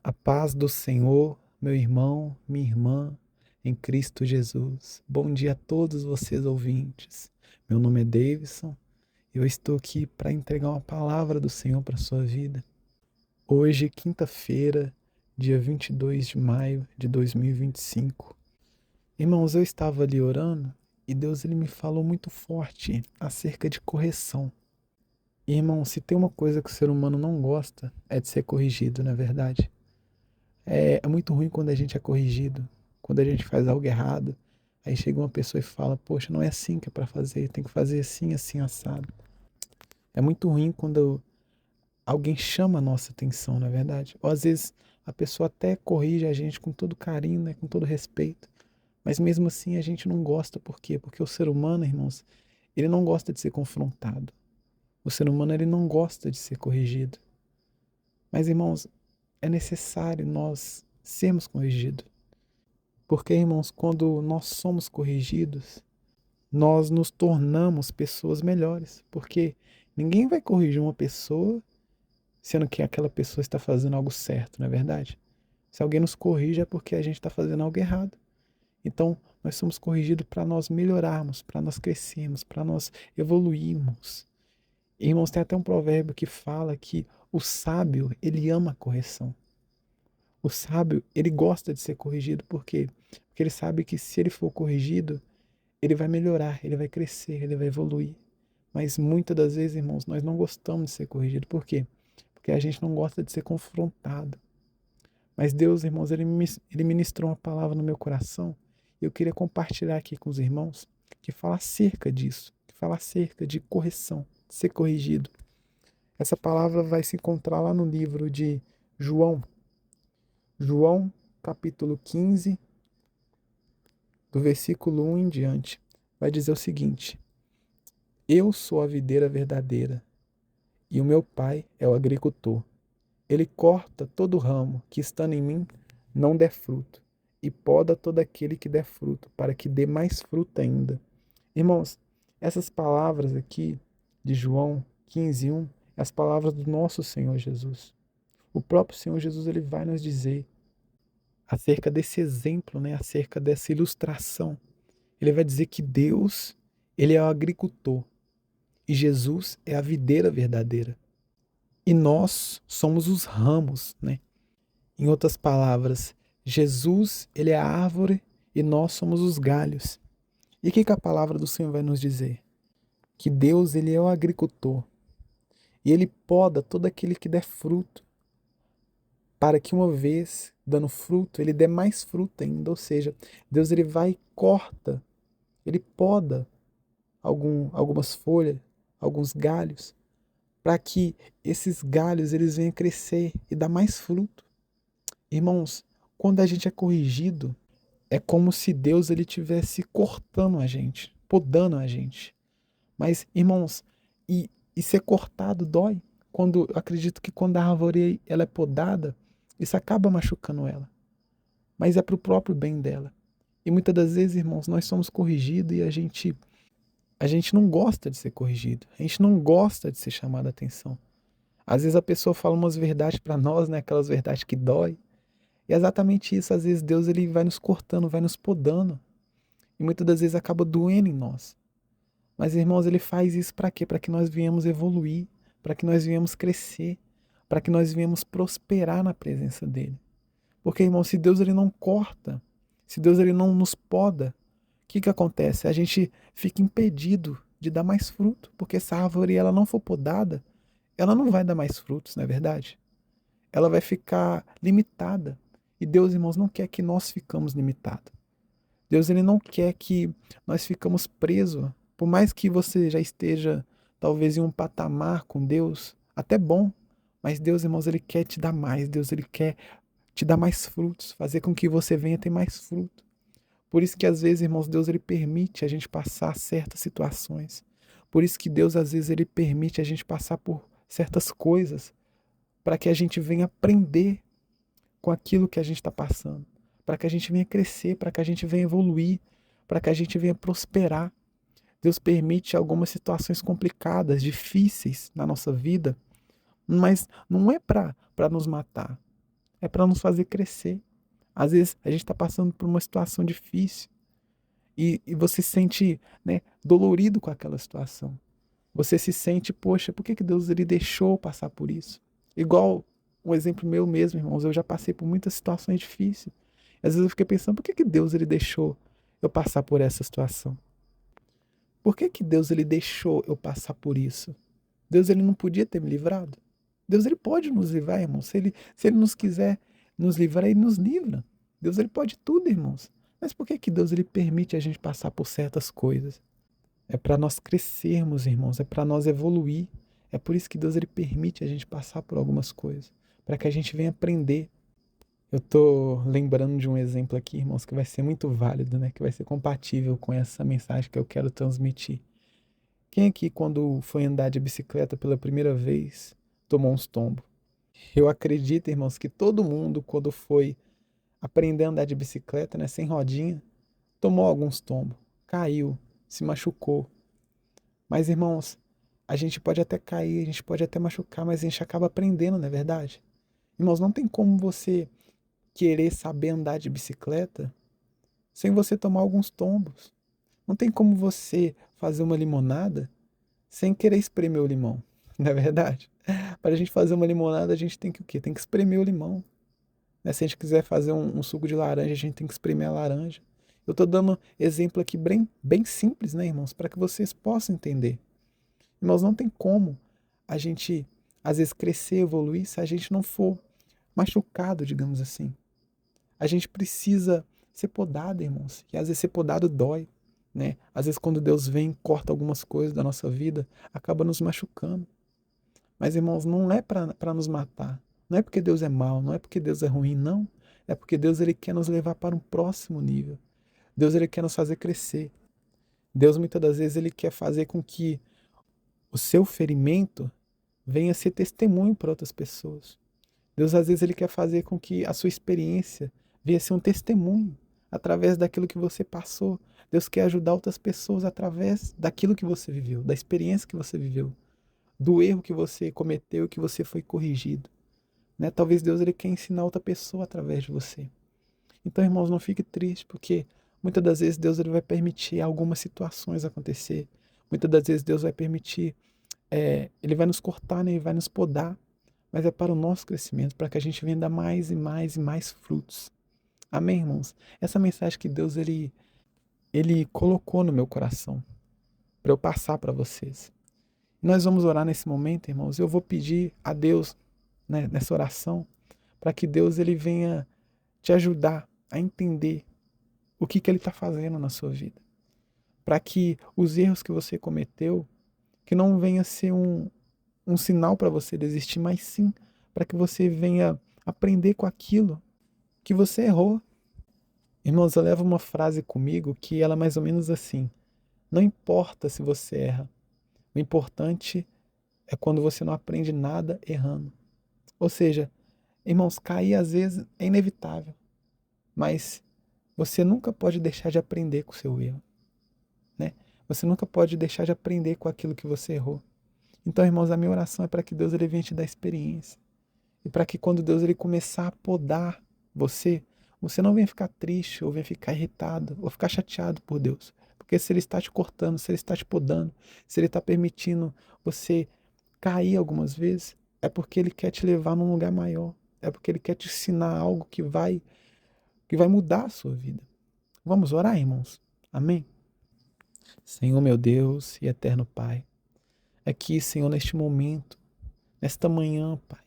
A paz do Senhor, meu irmão, minha irmã, em Cristo Jesus. Bom dia a todos vocês ouvintes. Meu nome é Davidson e eu estou aqui para entregar uma palavra do Senhor para a sua vida. Hoje, quinta-feira, dia 22 de maio de 2025. Irmãos, eu estava ali orando e Deus ele me falou muito forte acerca de correção. Irmão, se tem uma coisa que o ser humano não gosta, é de ser corrigido, não é verdade? É muito ruim quando a gente é corrigido, quando a gente faz algo errado. Aí chega uma pessoa e fala: Poxa, não é assim que é para fazer, tem que fazer assim, assim, assado. É muito ruim quando alguém chama a nossa atenção, não é verdade? Ou às vezes a pessoa até corrige a gente com todo carinho, né, com todo respeito, mas mesmo assim a gente não gosta. Por quê? Porque o ser humano, irmãos, ele não gosta de ser confrontado. O ser humano, ele não gosta de ser corrigido. Mas, irmãos, é necessário nós sermos corrigidos. Porque, irmãos, quando nós somos corrigidos, nós nos tornamos pessoas melhores. Porque ninguém vai corrigir uma pessoa sendo que aquela pessoa está fazendo algo certo, não é verdade? Se alguém nos corrige é porque a gente está fazendo algo errado. Então, nós somos corrigidos para nós melhorarmos, para nós crescermos, para nós evoluirmos. Irmãos, tem até um provérbio que fala que o sábio, ele ama a correção. O sábio, ele gosta de ser corrigido. Por quê? Porque ele sabe que se ele for corrigido, ele vai melhorar, ele vai crescer, ele vai evoluir. Mas muitas das vezes, irmãos, nós não gostamos de ser corrigido. Por quê? Porque a gente não gosta de ser confrontado. Mas Deus, irmãos, ele ministrou uma palavra no meu coração. E eu queria compartilhar aqui com os irmãos que fala acerca disso, que fala acerca de correção, de ser corrigido. Essa palavra vai se encontrar lá no livro de João. João, capítulo 15, do versículo 1 em diante. Vai dizer o seguinte: Eu sou a videira verdadeira, e o meu pai é o agricultor. Ele corta todo ramo que estando em mim não der fruto, e poda todo aquele que der fruto, para que dê mais fruto ainda. Irmãos, essas palavras aqui de João 15:1, é as palavras do nosso Senhor Jesus. O próprio Senhor Jesus ele vai nos dizer acerca desse exemplo, né, acerca dessa ilustração. Ele vai dizer que Deus, ele é o agricultor e Jesus é a videira verdadeira. E nós somos os ramos, né? Em outras palavras, Jesus, ele é a árvore e nós somos os galhos. E o que que a palavra do Senhor vai nos dizer? Que Deus, ele é o agricultor e ele poda todo aquele que der fruto, para que uma vez dando fruto, ele dê mais fruto ainda. Ou seja, Deus ele vai e corta, ele poda algumas folhas, alguns galhos, para que esses galhos eles venham crescer e dar mais fruto. Irmãos, quando a gente é corrigido, é como se Deus ele tivesse cortando a gente, podando a gente. Mas, irmãos, e ser cortado dói. Acredito que quando a árvore ela é podada, isso acaba machucando ela. Mas é para o próprio bem dela. E muitas das vezes, irmãos, nós somos corrigidos e a gente não gosta de ser corrigido. A gente não gosta de ser chamado a atenção. Às vezes a pessoa fala umas verdades para nós, né? Aquelas verdades que dói. E é exatamente isso. Às vezes Deus ele vai nos cortando, vai nos podando. E muitas das vezes acaba doendo em nós. Mas, irmãos, ele faz isso para quê? Para que nós venhamos evoluir, para que nós venhamos crescer, para que nós venhamos prosperar na presença dele. Porque, irmão, se Deus ele não corta, se Deus ele não nos poda, o que que acontece? A gente fica impedido de dar mais fruto, porque se a árvore ela não for podada, ela não vai dar mais frutos, não é verdade? Ela vai ficar limitada. E Deus, irmãos, não quer que nós ficamos limitados. Deus ele não quer que nós ficamos presos. Por mais que você já esteja talvez em um patamar com Deus, até bom, mas Deus, irmãos, ele quer te dar mais. Deus ele quer te dar mais frutos, fazer com que você venha ter mais fruto. Por isso que às vezes, irmãos, Deus ele permite a gente passar certas situações. Por isso que Deus às vezes ele permite a gente passar por certas coisas para que a gente venha aprender com aquilo que a gente está passando, para que a gente venha crescer, para que a gente venha evoluir, para que a gente venha prosperar. Deus permite algumas situações complicadas, difíceis na nossa vida, mas não é para nos matar. é para nos fazer crescer. Às vezes a gente está passando por uma situação difícil e você se sente, né, dolorido com aquela situação. Você se sente, poxa, por que que Deus ele deixou eu passar por isso? Igual um exemplo meu mesmo, irmãos, eu já passei por muitas situações difíceis. Às vezes eu fiquei pensando, por que que Deus ele deixou eu passar por essa situação? Por que que Deus ele deixou eu passar por isso? Deus ele não podia ter me livrado? Deus ele pode nos livrar, irmãos. Se ele nos quiser nos livrar, ele nos livra. Deus ele pode tudo, irmãos. Mas por que que Deus ele permite a gente passar por certas coisas? É para nós crescermos, irmãos, é para nós evoluir. É por isso que Deus ele permite a gente passar por algumas coisas, para que a gente venha aprender. Eu tô lembrando de um exemplo aqui, irmãos, que vai ser muito válido, né? Que vai ser compatível com essa mensagem que eu quero transmitir. Quem aqui, quando foi andar de bicicleta pela primeira vez, tomou uns tombos? Eu acredito, irmãos, que todo mundo, quando foi aprender a andar de bicicleta, né, sem rodinha, tomou alguns tombos, caiu, se machucou. Mas, irmãos, a gente pode até cair, a gente pode até machucar, mas a gente acaba aprendendo, não é verdade? Irmãos, não tem como você querer saber andar de bicicleta sem você tomar alguns tombos. Não tem como você fazer uma limonada sem querer espremer o limão, não é verdade? Para a gente fazer uma limonada, a gente tem que o quê? Tem que espremer o limão. Né? Se a gente quiser fazer um suco de laranja, a gente tem que espremer a laranja. Eu estou dando exemplo aqui bem simples, né, irmãos? Para que vocês possam entender. Irmãos, não tem como a gente, às vezes, crescer, evoluir, se a gente não for machucado, digamos assim. A gente precisa ser podado, irmãos. E às vezes ser podado dói, né? Às vezes quando Deus vem, corta algumas coisas da nossa vida, acaba nos machucando. Mas, irmãos, não é para nos matar. Não é porque Deus é mau, não é porque Deus é ruim, não. É porque Deus ele quer nos levar para um próximo nível. Deus ele quer nos fazer crescer. Deus muitas das vezes ele quer fazer com que o seu ferimento venha ser testemunho para outras pessoas. Deus às vezes ele quer fazer com que a sua experiência venha ser um testemunho através daquilo que você passou. Deus quer ajudar outras pessoas através daquilo que você viveu, da experiência que você viveu, do erro que você cometeu, que você foi corrigido. Né? Talvez Deus ele quer ensinar outra pessoa através de você. Então, irmãos, não fique triste, porque muitas das vezes Deus ele vai permitir algumas situações acontecer. Muitas das vezes Deus vai permitir, ele vai nos cortar, né? Ele vai nos podar, mas é para o nosso crescimento, para que a gente venha dar mais e mais e mais frutos. Amém, irmãos? Essa mensagem que Deus ele colocou no meu coração para eu passar para vocês. Nós vamos orar nesse momento, irmãos. Eu vou pedir a Deus, né, nessa oração, para que Deus ele venha te ajudar a entender o que ele está fazendo na sua vida. Para que os erros que você cometeu, que não venha ser um sinal para você desistir, mas sim para que você venha aprender com aquilo que você errou. Irmãos, eu levo uma frase comigo que ela é mais ou menos assim: não importa se você erra, o importante é quando você não aprende nada errando. Ou seja, irmãos, cair às vezes é inevitável, mas você nunca pode deixar de aprender com o seu erro, né? Você nunca pode deixar de aprender com aquilo que você errou. Então, irmãos, a minha oração é para que Deus ele venha te dar experiência. E para que quando Deus ele começar a podar você, você não venha ficar triste, ou venha ficar irritado, ou ficar chateado por Deus. Porque se ele está te cortando, se ele está te podando, se ele está permitindo você cair algumas vezes, é porque ele quer te levar num lugar maior. É porque ele quer te ensinar algo que vai mudar a sua vida. Vamos orar, irmãos? Amém? Senhor meu Deus e eterno Pai, aqui, Senhor, neste momento, nesta manhã, Pai,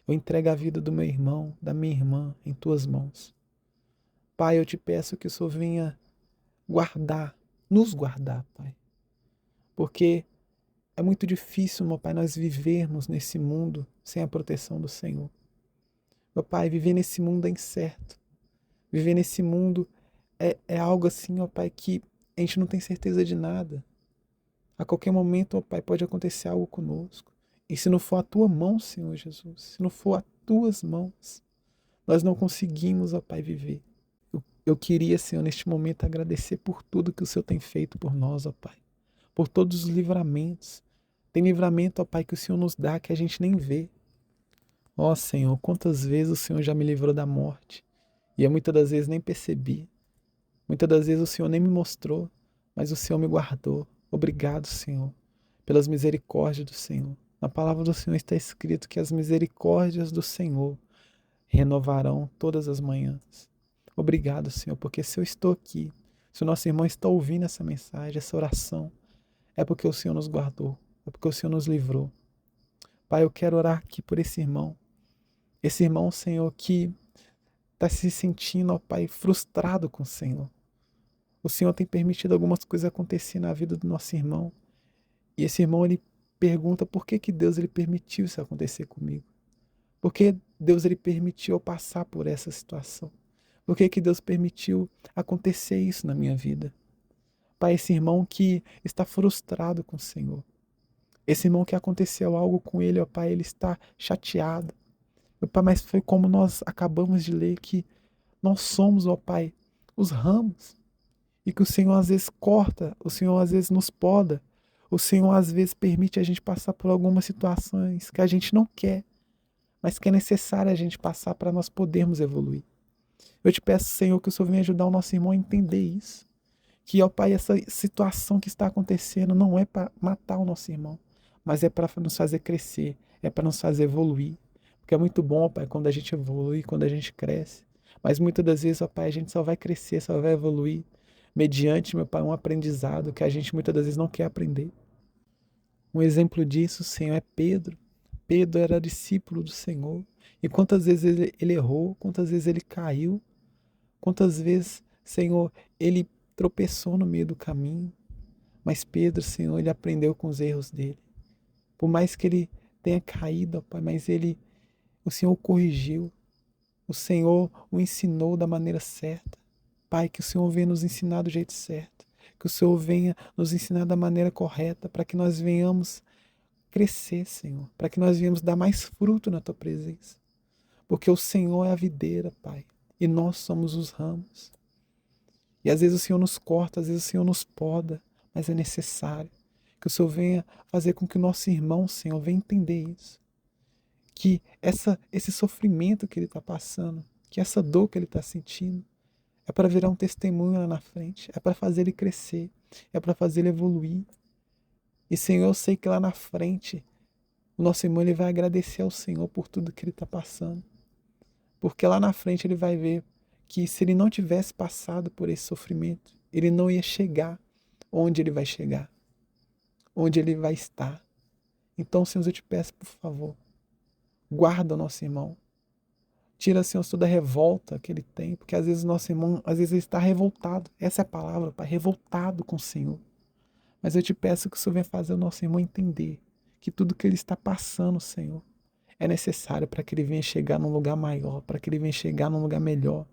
eu entrego a vida do meu irmão, da minha irmã, em tuas mãos. Pai, eu te peço que o Senhor venha guardar, nos guardar, Pai. Porque é muito difícil, meu Pai, nós vivermos nesse mundo sem a proteção do Senhor. Meu Pai, viver nesse mundo é incerto. Viver nesse mundo é algo assim, ó Pai, que a gente não tem certeza de nada. A qualquer momento, ó Pai, pode acontecer algo conosco. E se não for a tua mão, Senhor Jesus, se não for as tuas mãos, nós não conseguimos, ó Pai, viver. Eu queria, Senhor, neste momento agradecer por tudo que o Senhor tem feito por nós, ó Pai. Por todos os livramentos. Tem livramento, ó Pai, que o Senhor nos dá que a gente nem vê. Ó Senhor, quantas vezes o Senhor já me livrou da morte e eu muitas das vezes nem percebi. Muitas das vezes o Senhor nem me mostrou, mas o Senhor me guardou. Obrigado, Senhor, pelas misericórdias do Senhor. Na palavra do Senhor está escrito que as misericórdias do Senhor renovarão todas as manhãs. Obrigado, Senhor, porque se eu estou aqui, se o nosso irmão está ouvindo essa mensagem, essa oração, é porque o Senhor nos guardou, é porque o Senhor nos livrou. Pai, eu quero orar aqui por esse irmão, Senhor, que está se sentindo, ó Pai, frustrado com o Senhor. O Senhor tem permitido algumas coisas acontecer na vida do nosso irmão. E esse irmão, ele pergunta por que que Deus ele permitiu isso acontecer comigo. Por que Deus ele permitiu eu passar por essa situação? Por que que Deus permitiu acontecer isso na minha vida? Pai, esse irmão que está frustrado com o Senhor. Esse irmão que aconteceu algo com ele, ó Pai, ele está chateado. Meu Pai, mas foi como nós acabamos de ler que nós somos, ó Pai, os ramos. E que o Senhor às vezes corta, o Senhor às vezes nos poda, o Senhor às vezes permite a gente passar por algumas situações que a gente não quer, mas que é necessário a gente passar para nós podermos evoluir. Eu te peço, Senhor, que o Senhor venha ajudar o nosso irmão a entender isso. Que, ó Pai, essa situação que está acontecendo não é para matar o nosso irmão, mas é para nos fazer crescer, é para nos fazer evoluir. Porque é muito bom, ó Pai, quando a gente evolui, quando a gente cresce. Mas muitas das vezes, ó Pai, a gente só vai crescer, só vai evoluir mediante, meu Pai, um aprendizado que a gente muitas das vezes não quer aprender. Um exemplo disso, Senhor, é Pedro. Pedro era discípulo do Senhor. E quantas vezes ele errou, quantas vezes ele caiu, quantas vezes, Senhor, ele tropeçou no meio do caminho. Mas Pedro, Senhor, ele aprendeu com os erros dele. Por mais que ele tenha caído, ó Pai, mas o Senhor o corrigiu. O Senhor o ensinou da maneira certa. Pai, que o Senhor venha nos ensinar do jeito certo. Que o Senhor venha nos ensinar da maneira correta, para que nós venhamos crescer, Senhor. Para que nós venhamos dar mais fruto na Tua presença. Porque o Senhor é a videira, Pai. E nós somos os ramos. E às vezes o Senhor nos corta, às vezes o Senhor nos poda, mas é necessário que o Senhor venha fazer com que o nosso irmão, Senhor, venha entender isso. Que esse sofrimento que ele está passando, que essa dor que ele está sentindo, é para virar um testemunho lá na frente, é para fazer ele crescer, é para fazer ele evoluir. E, Senhor, eu sei que lá na frente, o nosso irmão ele vai agradecer ao Senhor por tudo que ele está passando. Porque lá na frente ele vai ver que se ele não tivesse passado por esse sofrimento, ele não ia chegar onde ele vai chegar, onde ele vai estar. Então, Senhor, eu te peço, por favor, guarda o nosso irmão. Tira, Senhor, toda a revolta que ele tem, porque às vezes o nosso irmão, às vezes ele está revoltado. Essa é a palavra, Pai, revoltado com o Senhor. Mas eu te peço que o Senhor venha fazer o nosso irmão entender que tudo que ele está passando, Senhor, é necessário para que ele venha chegar num lugar maior, para que ele venha chegar num lugar melhor.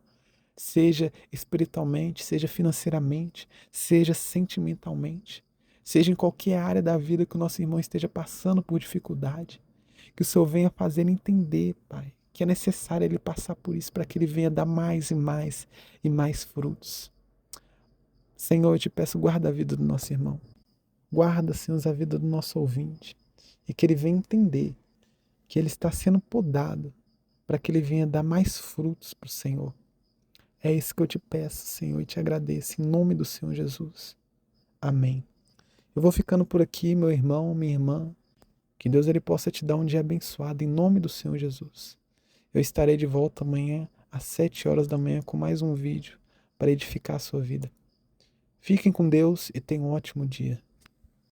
Seja espiritualmente, seja financeiramente, seja sentimentalmente, seja em qualquer área da vida que o nosso irmão esteja passando por dificuldade. Que o Senhor venha fazer ele entender, Pai, que é necessário ele passar por isso para que ele venha dar mais e mais e mais frutos. Senhor, eu te peço, guarda a vida do nosso irmão. Guarda, Senhor, a vida do nosso ouvinte. E que ele venha entender que ele está sendo podado para que ele venha dar mais frutos para o Senhor. É isso que eu te peço, Senhor, e te agradeço, em nome do Senhor Jesus. Amém. Eu vou ficando por aqui, meu irmão, minha irmã. Que Deus ele possa te dar um dia abençoado, em nome do Senhor Jesus. Eu estarei de volta amanhã, às 7 horas da manhã, com mais um vídeo para edificar a sua vida. Fiquem com Deus e tenham um ótimo dia.